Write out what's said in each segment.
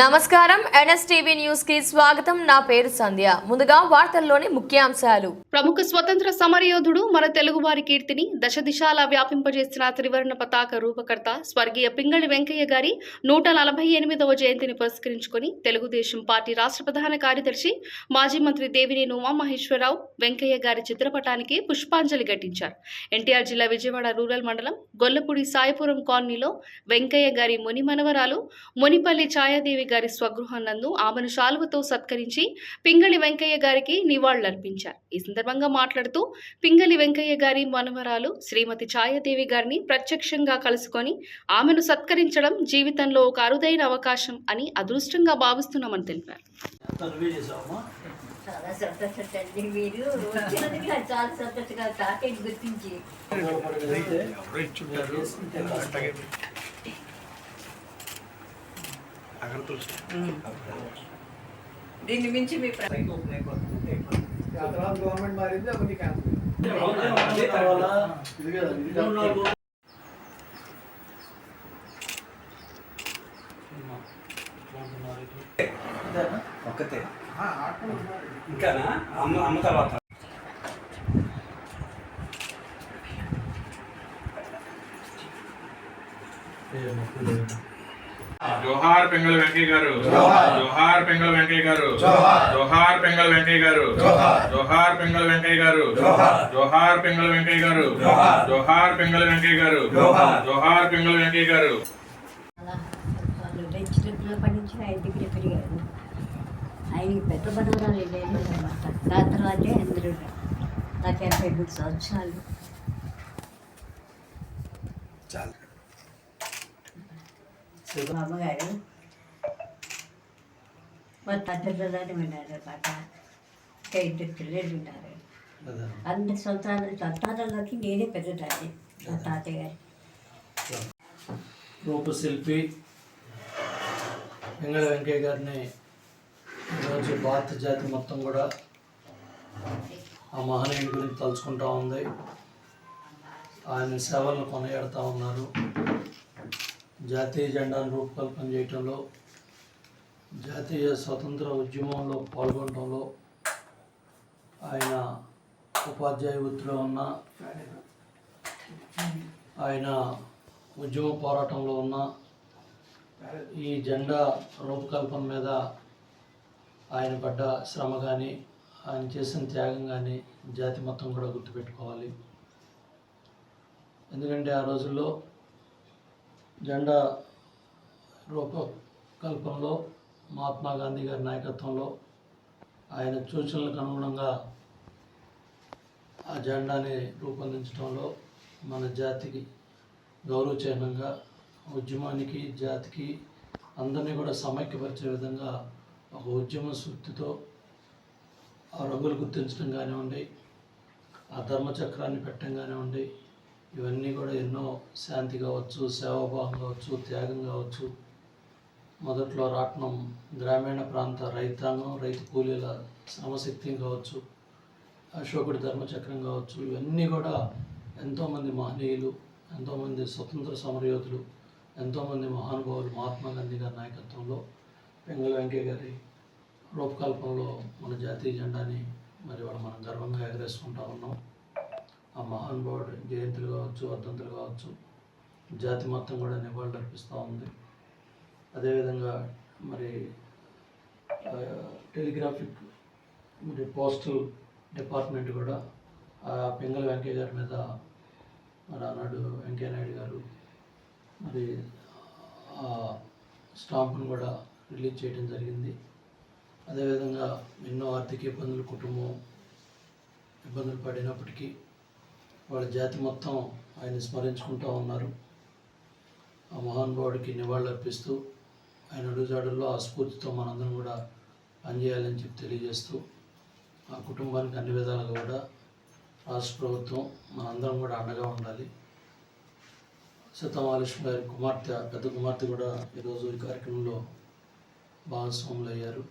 నమస్కారం NSTV news కి స్వాగతం. నా పేరు సంధ్య. ముందుగా వార్తల్లోని ముఖ్యాంశాలు. ప్రముఖ స్వతంత్ర సమరయోధుడు మన తెలుగువారి కీర్తిని దశ దిశాలా వ్యాపింపజేసిన త్రివర్ణ పతాక రూపకర్త స్వర్గీయ పింగళి వెంకయ్య గారి 148వ జయంతిని పురస్కరించుకొని తెలుగుదేశం పార్టీ రాష్ట్ర ప్రధాన కార్యదర్శి మాజీ మంత్రి దేవినేని ఉమామహేశ్వరరావు వెంకయ్య గారి చిత్రపటానికి పుష్పాంజలి ఘటించారు. ఎన్టీఆర్ జిల్లా విజయవాడ రూరల్ మండలం గొల్లపూడి సాయిపురం కాలనీలో వెంకయ్య గారి ముని మనవరాలు మునిపల్లి ఛాయాదేవి గారి స్వగృహం నందు ఆమెను శాలువతో సత్కరించి పింగళి వెంకయ్య గారికి నివాళులర్పించారు. ఈ సందర్భంగా మాట్లాడుతూ పింగళి వెంకయ్య గారి మనవరాలు శ్రీమతి ఛాయాదేవి గారిని ప్రత్యక్షంగా కలుసుకొని ఆమెను సత్కరించడం జీవితంలో ఒక అరుదైన అవకాశం అని అదృష్టంగా భావిస్తున్నామని తెలిపారు. చాలా సంతోషండి, మీరు వచ్చినందుకు నాకు చాలా సంతోషంగా తాతయ్య గుర్తించి దీన్ని మించి మీ గవర్నమెంట్ మారింది అవన్నీ ఒక్కతే ఇంకానా అమ్మ తర్వాత జోహార్ పింగళి వెంకయ్య గారు, జోహార్ పింగళి వెంకయ్య గారు, జోహార్ పింగళి వెంకయ్య గారు, జోహార్ పింగళి వెంకయ్య గారు, జోహార్ పింగళి వెంకయ్య గారు, జోహార్ పింగళి వెంకయ్య గారు, జోహార్ పింగళి వెంకయ్య గారు. చిన్నప్పటి నుంచి ఆయన దగ్గర పెరిగారు. ఆయనకి పెద్ద పదవులు లేదన్నమాట. రాత్రాజే అందరూ నాకు 83 సంవత్సరాలు. మా అమ్మగారు మా తండ్రి విన్నారు అనమాట. ఇద్దరు పిల్లలు ఉన్నారు. అందరి సంతానంలోకి నేనే పెద్దదాన్ని. మా తాతయ్య గారు రూపశిల్పి పింగళి వెంకయ్య గారిని ఈరోజు భారత జాతి మొత్తం కూడా ఆ మహనీయుడి గురించి తలుచుకుంటూ ఉంది. ఆయన సేవలను కొనియాడుతూ ఉన్నారు. జాతీయ జెండాను రూపకల్పన చేయటంలో, జాతీయ స్వతంత్ర ఉద్యమంలో పాల్గొనడంలో, ఆయన ఉపాధ్యాయ వృత్తిలో ఉన్న, ఆయన ఉద్యమ పోరాటంలో ఉన్న, ఈ జెండా రూపకల్పన మీద ఆయన పడ్డ శ్రమ కానీ, ఆయన చేసిన త్యాగం కానీ జాతి మొత్తం కూడా గుర్తుపెట్టుకోవాలి. ఎందుకంటే ఆ రోజుల్లో జెండా రూపకల్పనలో మహాత్మా గాంధీ గారి నాయకత్వంలో ఆయన సూచనలకు అనుగుణంగా ఆ జెండాని రూపొందించడంలో మన జాతికి గౌరవ చిహ్నంగా, ఉద్యమానికి, జాతికి అందరినీ కూడా సమైక్యపరిచే విధంగా ఒక ఉద్యమ స్ఫూర్తితో ఆ రంగులు గుర్తించడం కానివ్వండి, ఆ ధర్మచక్రాన్ని పెట్టడం కానివ్వండి, ఇవన్నీ కూడా ఎన్నో శాంతి కావచ్చు, సేవాభావం కావచ్చు, త్యాగం కావచ్చు. మొదట్లో రాట్నం గ్రామీణ ప్రాంత రైతాంగం, రైతు కూలీల శ్రమశక్తి కావచ్చు, అశోకుడి ధర్మచక్రం కావచ్చు, ఇవన్నీ కూడా ఎంతోమంది మహనీయులు, ఎంతోమంది స్వతంత్ర సమరయోధులు, ఎంతోమంది మహానుభావులు మహాత్మా గాంధీ గారి నాయకత్వంలో పింగళి వెంకయ్య గారి రూపకల్పనలో మన జాతీయ జెండాని మనం గర్వంగా ఎగరేసుకుంటూ ఉన్నాం. ఆ మహానుభావుడు జయంతులు కావచ్చు, వర్ధంతులు కావచ్చు, జాతి మొత్తం కూడా నివాళులు అర్పిస్తూ ఉంది. అదేవిధంగా టెలిగ్రాఫిక్ పోస్టల్ డిపార్ట్మెంట్ కూడా ఆ పింగళి వెంకయ్య గారి మీద ఆనాడు వెంకయ్య నాయుడు గారు ఆ స్టాంపును కూడా రిలీజ్ చేయడం జరిగింది. అదేవిధంగా ఎన్నో ఆర్థిక ఇబ్బందులు, కుటుంబం ఇబ్బందులు పడినప్పటికీ వాళ్ళ జాతి మొత్తం ఆయన స్మరించుకుంటూ ఉన్నారు. ఆ మహానుభావుడికి నివాళులు అర్పిస్తూ ఆయన అడుగుజాడుల్లో ఆ స్ఫూర్తితో మనందరం కూడా పనిచేయాలని చెప్పి తెలియజేస్తూ, ఆ కుటుంబానికి అన్ని విధాలుగా కూడా రాష్ట్ర ప్రభుత్వం మనందరం కూడా అండగా ఉండాలి. సీతామహాలక్ష్మి గారి కుమార్తె, పెద్ద కుమార్తె కూడా ఈరోజు ఈ కార్యక్రమంలో భాగస్వాములు అయ్యారు.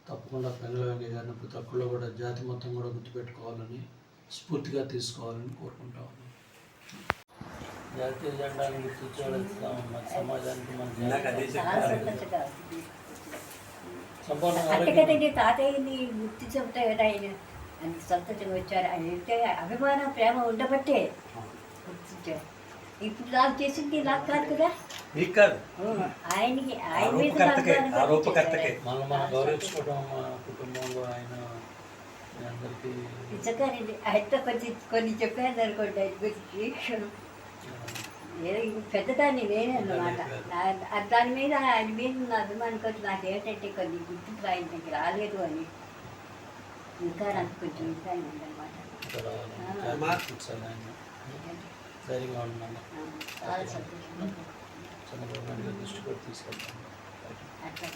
తప్పకుండా పింగళి వెంకయ్య గారిని ప్రతి ఒక్కళ్ళు కూడా జాతి మొత్తం కూడా గుర్తుపెట్టుకోవాలని, స్ఫూర్తిగా తీసుకోవాలని కోరుకుంటా ఉన్నాను. జాతీయ జెండాను గుర్తించడం సమాజానికి మన సంపూర్ణంగా అంతే ఆరోగ్యం కదండి తాతయ్యని గుర్తు చెబుతా కదా ఆయన అంత సంతోషంగా వచ్చారు ఆయన అంటే అభిమానం ప్రేమ ఉండబట్టే గుర్తించారు. ఇప్పుడు నాకు చేసింది నాకు కాదు కదా, మీకు కాదు, ఆయనకి ఆ ఆయన మీద రూపకర్తకే, అభిమానం ఆ రూపకర్తకే. మనం గౌరవించుకోవడం మన కుటుంబంలో ఆయన మీ అందరికీ నిజంగానండి ఆయనతో కొన్ని చెప్పాను అనుకోండి ఆయన గురించి ఏదో పెద్దదాన్ని నేనే అన్నమాట. దాని మీద ఆయన మీద ఉన్న అభిమానం కొంచెం నాకు ఏంటంటే కొన్ని గుర్తింపు ఆయన దగ్గర రాలేదు అని ఇంకా నాకు కొంచెం ఇబ్బంది ఉందన్నమాట. ధైర్యంగా ఉన్నాను. చాలా సంతోషం చంద్రబాబు నాయుడు గారి దృష్టి కూడా తీసుకెళ్తాను. అట్లా